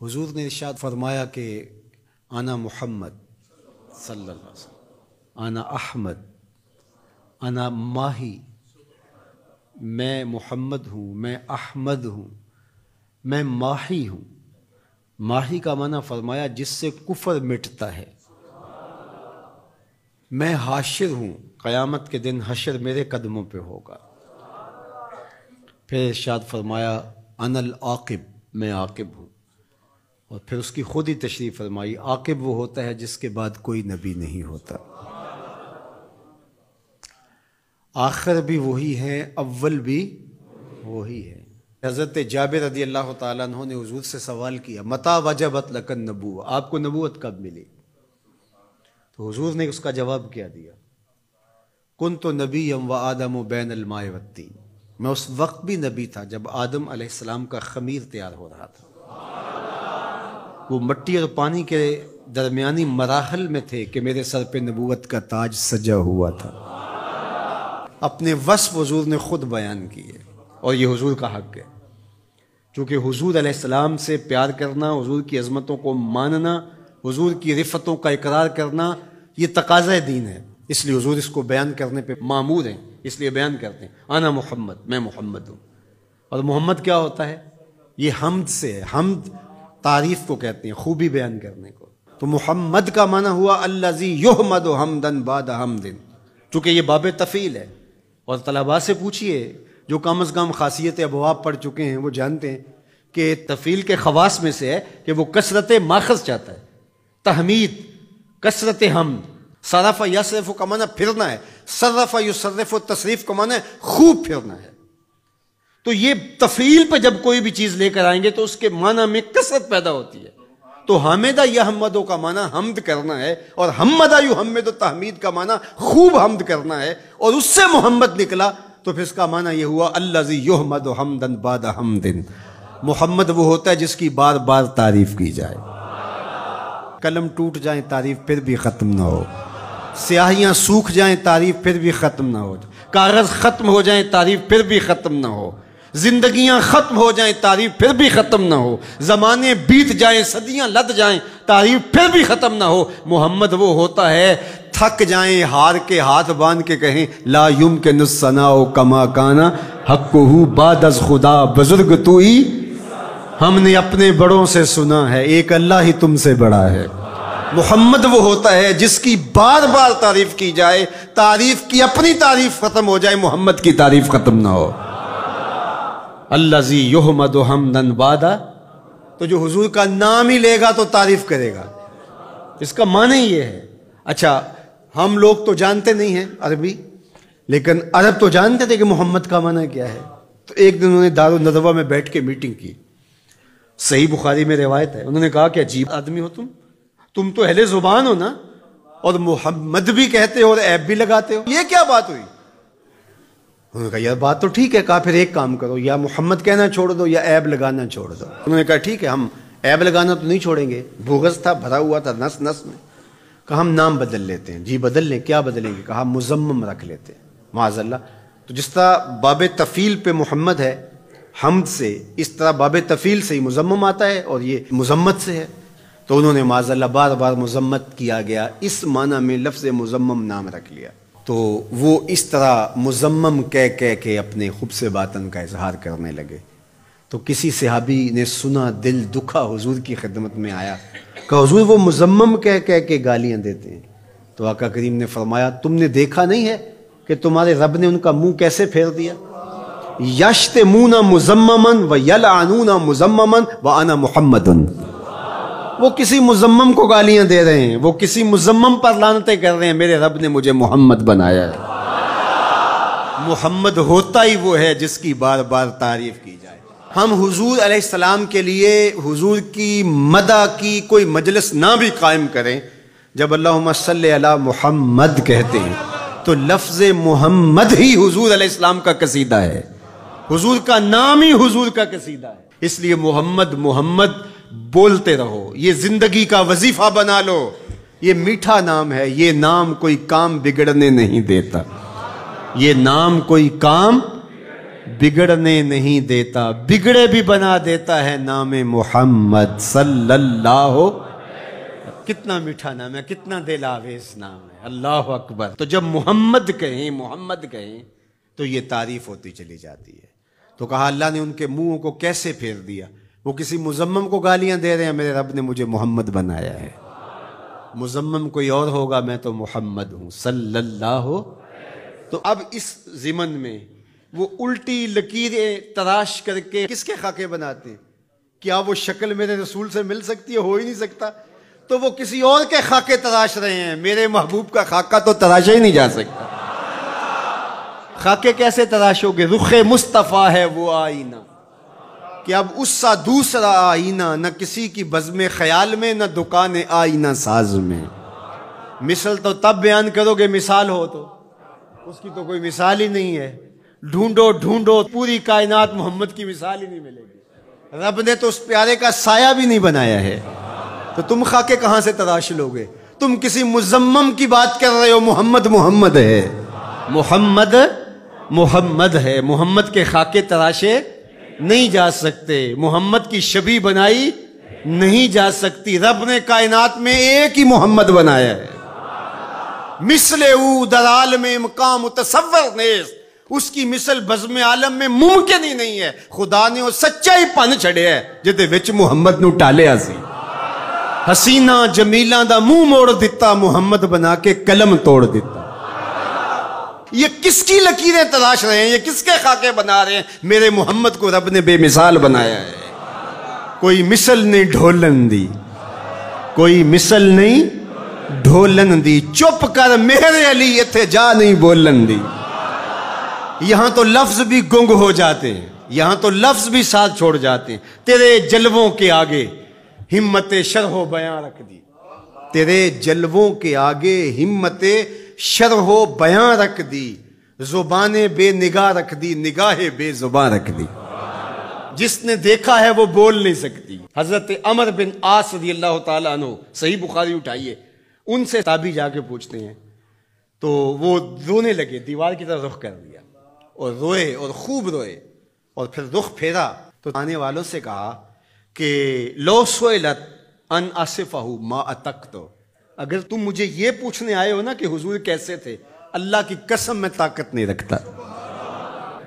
حضور نے ارشاد فرمایا کہ انا محمد صلی اللہ علیہ وسلم، انا احمد، انا ماہی، میں محمد ہوں، میں احمد ہوں، میں ماہی ہوں۔ ماہی کا معنی فرمایا جس سے کفر مٹتا ہے۔ میں حاشر ہوں، قیامت کے دن حشر میرے قدموں پہ ہوگا۔ پھر ارشاد فرمایا انا العاقب، میں عاقب ہوں، اور پھر اس کی خود ہی تشریح فرمائی عاقب وہ ہوتا ہے جس کے بعد کوئی نبی نہیں ہوتا۔ آخر بھی وہی ہے، اول بھی وہی ہے۔ حضرت جابر رضی اللہ تعالیٰ عنہ نے حضور سے سوال کیا متی وجبت لک النبوۃ، آپ کو نبوت کب ملی؟ تو حضور نے اس کا جواب کیا دیا، کنت نبیا وآدم بین الماء والطین، میں اس وقت بھی نبی تھا جب آدم علیہ السلام کا خمیر تیار ہو رہا تھا۔ وہ مٹی اور پانی کے درمیانی مراحل میں تھے کہ میرے سر پہ نبوت کا تاج سجا ہوا تھا۔ اپنے وصف حضور نے خود بیان کیے، اور یہ حضور کا حق ہے، چونکہ حضور علیہ السلام سے پیار کرنا، حضور کی عظمتوں کو ماننا، حضور کی رفتوں کا اقرار کرنا، یہ تقاضۂ دین ہے، اس لیے حضور اس کو بیان کرنے پہ مامور ہیں، اس لیے بیان کرتے ہیں انا محمد، میں محمد ہوں۔ اور محمد کیا ہوتا ہے؟ یہ حمد سے ہے، حمد تعریف کو کہتے ہیں، خوبی بیان کرنے کو۔ تو محمد کا معنی ہوا الذی یحمد حمدا بعد حمد، چونکہ یہ باب تفعیل ہے۔ اور طلباء سے پوچھئے جو کم از کم خاصیت ابواب پڑھ چکے ہیں، وہ جانتے ہیں کہ تفعیل کے خواص میں سے ہے کہ وہ کثرت ماخذ چاہتا ہے، تحمید، کثرت حمد۔ صرف یصرف کا معنی پھرنا ہے، صرف یصرف تصریف کا معنی خوب پھرنا ہے۔ تو یہ تفعیل پہ جب کوئی بھی چیز لے کر آئیں گے تو اس کے معنی میں کثرت پیدا ہوتی ہے۔ تو حامدہ یحمدو کا معنی حمد کرنا ہے، اور حمدہ یحمد تحمید کا معنی خوب حمد کرنا ہے، اور اس سے محمد نکلا تو پھر اس کا معنی یہ ہوا الذی یحمد حمدا بعد حمد۔ محمد وہ ہوتا ہے جس کی بار بار تعریف کی جائے، قلم ٹوٹ جائیں تعریف پھر بھی ختم نہ ہو، سیاہیاں سوکھ جائیں تعریف پھر بھی ختم نہ ہو، کاغذ ختم ہو جائیں تعریف پھر بھی ختم نہ ہو، زندگیاں ختم ہو جائیں تعریف پھر بھی ختم نہ ہو، زمانے بیت جائیں، صدیاں لد جائیں تعریف پھر بھی ختم نہ ہو۔ محمد وہ ہوتا ہے تھک جائیں ہار کے ہاتھ باندھ کے کہیں لا یمکن الثناء کما کان حقہ بعد از خدا بزرگ تو ہی، ہم نے اپنے بڑوں سے سنا ہے ایک اللہ ہی تم سے بڑا ہے۔ محمد وہ ہوتا ہے جس کی بار بار تعریف کی جائے، تعریف کی اپنی تعریف ختم ہو جائے، محمد کی تعریف ختم نہ ہو۔ الذی یحمد حمدا بعد، تو جو حضور کا نام ہی لے گا تو تعریف کرے گا، اس کا معنی یہ ہے۔ اچھا ہم لوگ تو جانتے نہیں ہیں عربی، لیکن عرب تو جانتے تھے کہ محمد کا معنی کیا ہے۔ تو ایک دن انہوں نے دارالندوہ میں بیٹھ کے میٹنگ کی، صحیح بخاری میں روایت ہے، انہوں نے کہا کہ عجیب آدمی ہو تم تو اہل زبان ہو نا، اور محمد بھی کہتے ہو اور عیب بھی لگاتے ہو، یہ کیا بات ہوئی؟ انہوں نے کہا یار بات تو ٹھیک ہے، کہا پھر ایک کام کرو، یا محمد کہنا چھوڑ دو یا عیب لگانا چھوڑ دو۔ انہوں نے کہا ٹھیک ہے، ہم عیب لگانا تو نہیں چھوڑیں گے، بغض تھا، بھرا ہوا تھا نس نس میں۔ کہا ہم نام بدل لیتے ہیں۔ جی بدل لیں، کیا بدلیں گے؟ کہا مزمم رکھ لیتے ہیں، معاذ اللہ۔ تو جس طرح باب تفعیل پہ محمد ہے حمد سے، اس طرح باب تفعیل سے ہی مزمم آتا ہے، اور یہ مذمت سے ہے، تو انہوں نے معاذ اللہ بار بار مذمت کیا گیا، اس معنی میں لفظ مزمم نام رکھ لیا۔ تو وہ اس طرح مزمم کہہ کے اپنے خبث باطن کا اظہار کرنے لگے۔ تو کسی صحابی نے سنا، دل دکھا، حضور کی خدمت میں آیا، کہ حضور وہ مزمم کہہ کے گالیاں دیتے ہیں۔ تو آقا کریم نے فرمایا تم نے دیکھا نہیں ہے کہ تمہارے رب نے ان کا منہ کیسے پھیر دیا؟ یشتمون مزمما ویلعنون مزمما وانا محمد۔ وہ کسی مزمم کو گالیاں دے رہے ہیں، وہ کسی مزمم پر لعنتیں کر رہے ہیں، میرے رب نے مجھے محمد بنایا ہے۔ محمد ہوتا ہی وہ ہے جس کی بار بار تعریف کی جائے۔ ہم حضور علیہ السلام کے لیے حضور کی مدح کی کوئی مجلس نہ بھی قائم کریں، جب اللہم صلی علی محمد کہتے ہیں تو لفظ محمد ہی حضور علیہ السلام کا قصیدہ ہے، حضور کا نام ہی حضور کا قصیدہ ہے۔ اس لیے محمد محمد بولتے رہو، یہ زندگی کا وظیفہ بنا لو۔ یہ میٹھا نام ہے، یہ نام کوئی کام بگڑنے نہیں دیتا، یہ نام کوئی کام بگڑنے نہیں دیتا، بگڑے بھی بنا دیتا ہے نام محمد صلی اللہ۔ کتنا میٹھا نام ہے، کتنا دل آویز نام ہے، اللہ اکبر۔ تو جب محمد کہیں، محمد کہیں تو یہ تعریف ہوتی چلی جاتی ہے۔ تو کہا اللہ نے ان کے منہوں کو کیسے پھیر دیا، وہ کسی مزمم کو گالیاں دے رہے ہیں، میرے رب نے مجھے محمد بنایا ہے، مزمم کوئی اور ہوگا، میں تو محمد ہوں صلی اللہ۔ تو اب اس ضمن میں وہ الٹی لکیریں تراش کر کے کس کے خاکے بناتے ہیں؟ کیا وہ شکل میرے رسول سے مل سکتی ہے؟ ہو ہی نہیں سکتا۔ تو وہ کسی اور کے خاکے تراش رہے ہیں، میرے محبوب کا خاکہ تو تراشا ہی نہیں جا سکتا۔ خاکے کیسے تراشو گے؟ رخ مصطفیٰ ہے وہ آئینہ، کہ اب اس سا دوسرا آئینہ نہ کسی کی بزم خیال میں، نہ دکان آئینہ ساز میں۔ مثل تو تب بیان کرو گے مثال ہو تو، اس کی تو کوئی مثال ہی نہیں ہے۔ ڈھونڈو ڈھونڈو پوری کائنات، محمد کی مثال ہی نہیں ملے گی۔ رب نے تو اس پیارے کا سایہ بھی نہیں بنایا ہے، تو تم خاکے کہاں سے تراش لوگے؟ تم کسی مزمم کی بات کر رہے ہو، محمد محمد ہے، محمد محمد ہے۔ محمد کے خاکے تراشے نہیں جا سکتے، محمد کی شبیہ بنائی نہیں جا سکتی۔ رب نے کائنات میں ایک ہی محمد بنایا ہے، مثل او در عالم مقام تصور نیست، اس کی مثل بزم عالم میں ممکن ہی نہیں ہے۔ خدا نے وہ سچائی پن چھڑیا ہے جدے وچ محمد نو ٹالیا سی۔ حسینہ جمیلاں دا منہ موڑ دیتا، محمد بنا کے قلم توڑ دیتا۔ یہ کس کی لکیریں تلاش رہے ہیں؟ یہ کس کے خاکے بنا رہے ہیں؟ میرے محمد کو رب نے بے مثال بنایا ہے۔ کوئی مثل نہیں ڈھولن دی، کوئی مثل نہیں ڈھولن دی، چپ کر میرے علی اتھے جا نہیں بولن دی۔ یہاں تو لفظ بھی گنگ ہو جاتے ہیں، یہاں تو لفظ بھی ساتھ چھوڑ جاتے ہیں۔ تیرے جلووں کے آگے ہمت شرح و بیان رکھ دی، تیرے جلووں کے آگے ہمت شرح و بیان رکھ دی، زبان بے نگاہ رکھ دی، نگاہ بے زبان رکھ دی۔ جس نے دیکھا ہے وہ بول نہیں سکتی۔ حضرت عمر بن عاص رضی اللہ تعالیٰ عنہ، صحیح بخاری اٹھائیے، ان سے تابعی جا کے پوچھتے ہیں تو وہ رونے لگے، دیوار کی طرف رخ کر دیا اور روئے اور خوب روئے، اور پھر رخ پھیرا تو آنے والوں سے کہا کہ لو سئلت ان اصفہ ما اتقت، اگر تم مجھے یہ پوچھنے آئے ہو نا کہ حضور کیسے تھے، اللہ کی قسم میں طاقت نہیں رکھتا۔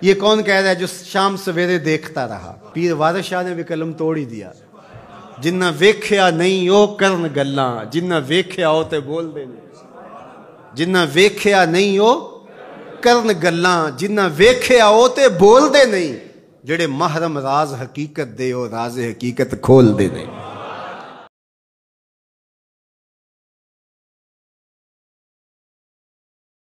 یہ کون کہہ رہا ہے جو شام سویرے دیکھتا رہا؟ پیر وارث شاہ نے بھی قلم توڑ ہی دیا۔ جنہ ویکھیا نہیں او کرن گلاں، جنہ ویکھیا ہو تے بول دے نہیں، جنہ ویکھیا نہیں او کرن گلاں، جنہ ویکھیا ہو تے بول دے نہیں، جڑے محرم راز حقیقت دے او راز حقیقت کھول دے نہیں۔